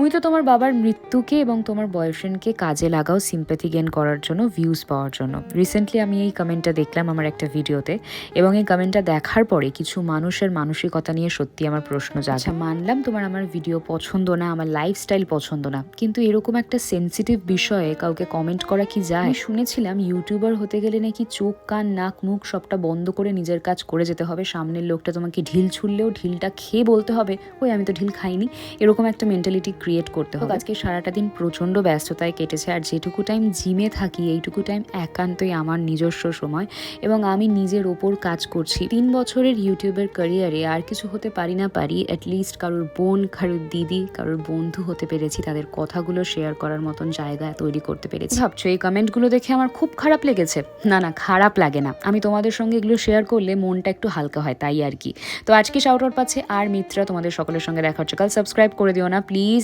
তুমি তো তোমার বাবার মৃত্যুকে এবং তোমার বয়ফ্রেন্ডকে কাজে লাগাও সিম্প্যাথি গেইন করার জন্য, ভিউজ পাওয়ার জন্য। রিসেন্টলি আমি এই কমেন্টটা দেখলাম আমার একটা ভিডিওতে, এবং এই কমেন্টটা দেখার পরে কিছু মানুষের মানসিকতা নিয়ে সত্যি আমার প্রশ্ন জাগে। মানলাম তোমার আমার ভিডিও পছন্দ না, আমার লাইফস্টাইল পছন্দ না, কিন্তু এরকম একটা সেন্সিটিভ বিষয়ে কাউকে কমেন্ট করা কি যায়? আমি শুনেছিলাম ইউটিউবার হতে গেলে নাকি চোখ কান নাক মুখ সবটা বন্ধ করে নিজের কাজ করে যেতে হবে। সামনের লোকটা তোমাকে ঢিল ছুড়লেও ঢিলটা খেয়ে বলতে হবে ওই আমি তো ঢিল খাইনি, এরকম একটা মেন্টালিটি ক্রিয়েট করতে হবে। আজকে সারাটা দিন প্রচণ্ড ব্যস্ততায় কেটেছে, আর যেটুকু টাইম জিমে থাকি এইটুকু টাইম একান্তই আমার নিজস্ব সময়, এবং আমি নিজের ওপর কাজ করছি। 3 বছরের ইউটিউবের ক্যারিয়ারে আর কিছু হতে পারি না পারি, অ্যাটলিস্ট কারোর বোন, কারোর দিদি, কারোর বন্ধু হতে পেরেছি, তাদের কথাগুলো শেয়ার করার মতন জায়গা তৈরি করতে পেরেছি। ভাবছো এই কমেন্টগুলো দেখে আমার খুব খারাপ লেগেছে? না না, খারাপ লাগে না, আমি তোমাদের সঙ্গে এগুলো শেয়ার করলে মনটা একটু হালকা হয়, তাই আর কি। তো আজকে শাউট আউট পাচ্ছে আর মিত্রা, তোমাদের সকলের সঙ্গে দেখা হচ্ছে কাল। সাবস্ক্রাইব করে দিও না প্লিজ।